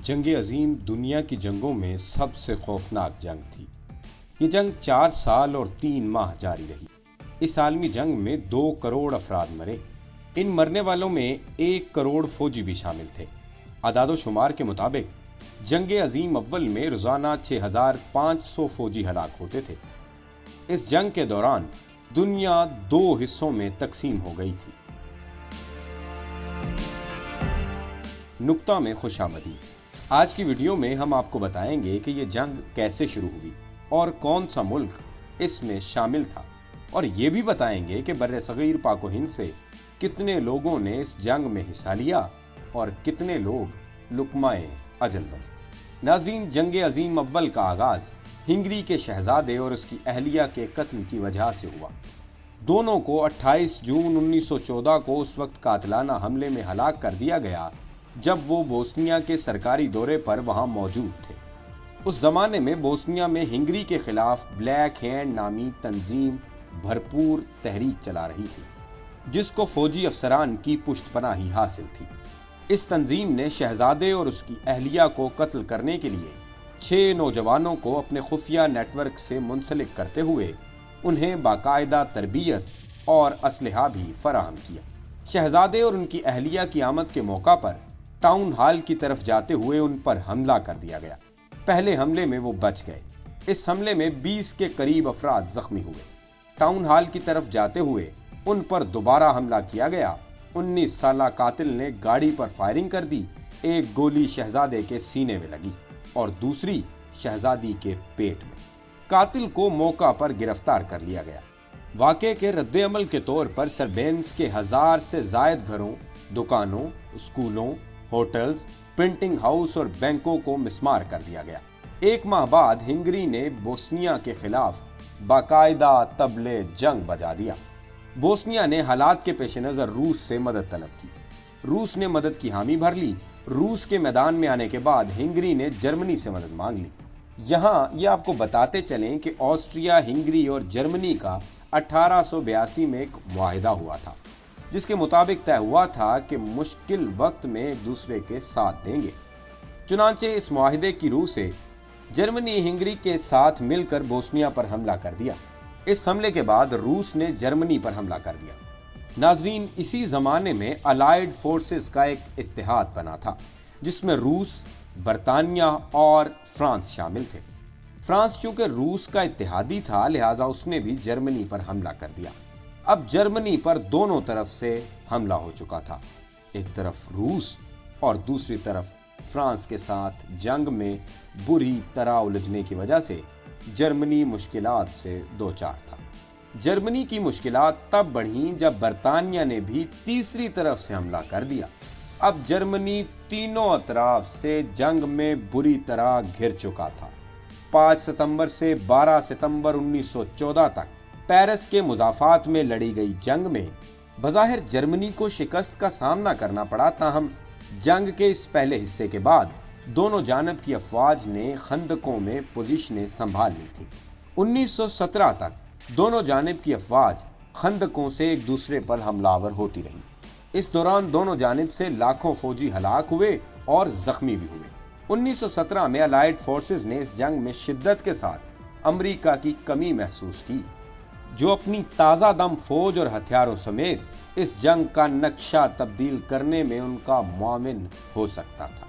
जंग अजीम दुनिया की जंगों में सबसे खौफनाक जंग थी। ये जंग 4 साल और 3 माह जारी रही। इस आलमी जंग में 2 करोड़ अफराद मरे। इन मरने वालों में 1 करोड़ फौजी भी शामिल थे। अदादो शुमार के मुताबिक जंग अजीम अव्वल में रोजाना 6500 फौजी हलाक होते थे। इस जंग के दौरान दुनिया 2 हिस्सों में तकसीम हो गई थी। नुक्ता में खुशामदी। आज की वीडियो में हम आपको बताएंगे कि ये जंग कैसे शुरू हुई और कौन सा मुल्क इसमें शामिल था, और ये भी बताएंगे कि बर्र-ए-सग़ीर पाक व हिंद से कितने लोगों ने इस जंग में हिस्सा लिया और कितने लोग लुक़माए अजल बने। नाज़रीन, जंग अजीम अव्वल का आगाज हिंगरी के शहजादे और उसकी अहलिया के कत्ल की वजह से हुआ। दोनों को 28 जून 1914 को उस वक्त कातिलाना हमले में हलाक कर दिया गया जब वो बोस्निया के सरकारी दौरे पर वहां मौजूद थे। उस जमाने में बोस्निया में हिंगरी के खिलाफ ब्लैक हैंड नामी तंजीम भरपूर तहरीक चला रही थी, जिसको फौजी अफसरान की पुष्टपनाही हासिल थी। इस तंजीम ने शहजादे और उसकी अहलिया को कत्ल करने के लिए 6 नौजवानों को अपने खुफिया नेटवर्क से मुंसलिक करते हुए उन्हें बाकायदा तरबियत और असलहा भी फराहम किया। शहजादे और उनकी अहलिया की आमद के मौका पर टाउन हॉल की तरफ जाते हुए उन पर हमला कर दिया गया। पहले हमले में वो बच गए। इस हमले में 20 के करीब अफराद जख्मी हुए। टाउन हॉल की तरफ जाते हुए उन पर दोबारा हमला किया गया। 19 साला कातिल ने गाड़ी पर फायरिंग कर दी। एक गोली शहजादे के सीने में लगी और दूसरी शहजादी के पेट में। कातिल को मौका पर गिरफ्तार कर लिया गया। वाक़े के रद्द अमल के तौर पर सरबेंस के 1000 से जायद घरों, दुकानों, स्कूलों, होटल्स, प्रिंटिंग हाउस और बैंकों को मिसमार कर दिया गया। 1 माह बाद हिंगरी ने बोस्निया के खिलाफ बाकायदा तबले जंग बजा दिया। बोस्निया ने हालात के पेश नज़र रूस से मदद तलब की। रूस ने मदद की हामी भर ली। रूस के मैदान में आने के बाद हिंगरी ने जर्मनी से मदद मांग ली। यहाँ ये आपको बताते चलें कि ऑस्ट्रिया, हिंगरी और जर्मनी का 1882 में एक मुआहिदा हुआ था, जिसके मुताबिक तय हुआ था कि मुश्किल वक्त में एक दूसरे के साथ देंगे। चुनांचे इस मुआहिदे की रूह से जर्मनी हिंगरी के साथ मिलकर बोस्निया पर हमला कर दिया। इस हमले के बाद रूस ने जर्मनी पर हमला कर दिया। नाजरीन, इसी जमाने में अलाइड फोर्सेस का एक इत्तेहाद बना था, जिसमें रूस, बरतानिया और फ्रांस शामिल थे। फ्रांस चूंकि रूस का इत्तेहादी था, लिहाजा उसने भी जर्मनी पर हमला कर दिया। अब जर्मनी पर दोनों तरफ से हमला हो चुका था। एक तरफ रूस और दूसरी तरफ फ्रांस के साथ जंग में बुरी तरह उलझने की वजह से जर्मनी मुश्किलात से दो चार था। जर्मनी की मुश्किलात तब बढ़ी जब बरतानिया ने भी तीसरी तरफ से हमला कर दिया। अब जर्मनी तीनों अतराफ से जंग में बुरी तरह घिर चुका था। 5 सितंबर से 12 सितंबर 1914 तक पेरिस के मुज़ाफ़ात में लड़ी गई जंग में बज़ाहिर जर्मनी को शिकस्त का सामना करना पड़ा। ताहम जंग के इस पहले हिस्से के बाद दोनों जानब की अफवाज ने खंदकों में पोजीशनें संभाल ली थी। 1917 तक दोनों जानब की अफवाज खंदकों से एक दूसरे पर हमलावर होती रहीं। इस दौरान दोनों जानब से लाखों फौजी हलाक हुए और जख्मी भी हुए। 1917 में अलाइड फोर्सेस ने इस जंग में शिद्दत के साथ अमेरिका की कमी महसूस की, जो अपनी ताज़ा दम फौज और हथियारों समेत इस जंग का नक्शा तब्दील करने में उनका मुआविन हो सकता था।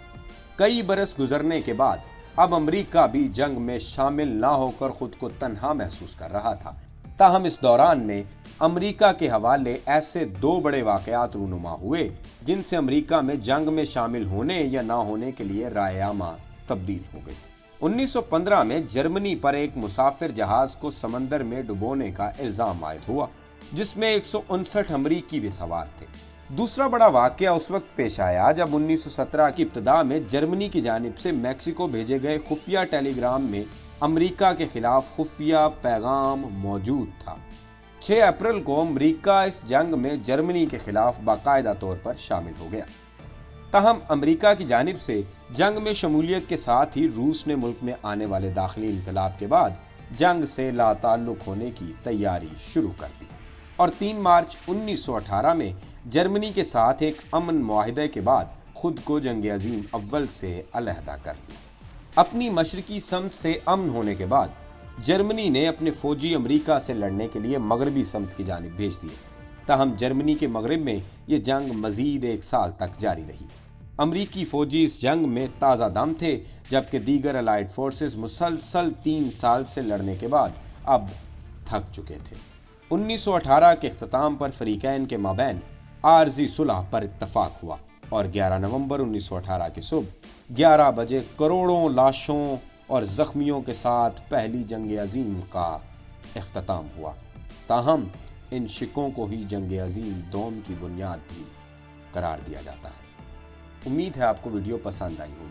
कई बरस गुजरने के बाद अब अमेरिका भी जंग में शामिल ना होकर खुद को तन्हा महसूस कर रहा था। ताहम इस दौरान में अमेरिका के हवाले ऐसे 2 बड़े वाक़यात रूनुमा हुए जिनसे अमेरिका में जंग में शामिल होने या ना होने के लिए रायआमा तब्दील हो गई। 1915 में जर्मनी पर एक मुसाफिर जहाज को समंदर में डुबोने का इल्जाम आयद हुआ, जिसमें 159 अमरीकी भी सवार थे। दूसरा बड़ा वाकया उस वक्त पेश आया जब 1917 की इब्तिदा में जर्मनी की जानिब से मैक्सिको भेजे गए खुफिया टेलीग्राम में अमेरिका के खिलाफ खुफिया पैगाम मौजूद था। 6 अप्रैल को अमेरिका इस जंग में जर्मनी के खिलाफ बाकायदा तौर पर शामिल हो गया। ताहम अमेरिका की जानिब से जंग में शमूलियत के साथ ही रूस ने मुल्क में आने वाले दाखिली इनकलाब के बाद जंग से लाताल्लुक होने की तैयारी शुरू कर दी और 3 मार्च 1918 में जर्मनी के साथ एक अमन मुआहिदे के बाद खुद को जंग अजीम अव्वल से अलहदा कर लिया। अपनी मशरकी समत से अमन होने के बाद जर्मनी ने अपने फौजी अमेरिका से लड़ने के लिए मगरबी समत की जानिब भेज दिए। ताहम जर्मनी के मगरब में ये जंग मजीद 1 साल तक जारी रही। अमरीकी फौजी इस जंग में ताज़ा दम थे, जबकि दीगर अलाइड फोर्सेस मुसलसल 3 साल से लड़ने के बाद अब थक चुके थे। 1918 के इख्तिताम पर फरीकैन के माबैन आरजी सुलह पर इत्तफाक हुआ और 11 नवंबर 1918 की सुबह 11 बजे करोड़ों लाशों और जख्मियों के साथ पहली जंग अजीम का इख्तिताम हुआ। ताहम इन शिकों को ही जंग अजीम दोम की बुनियाद भी करार दिया जाता है। उम्मीद है आपको वीडियो पसंद आई होगी।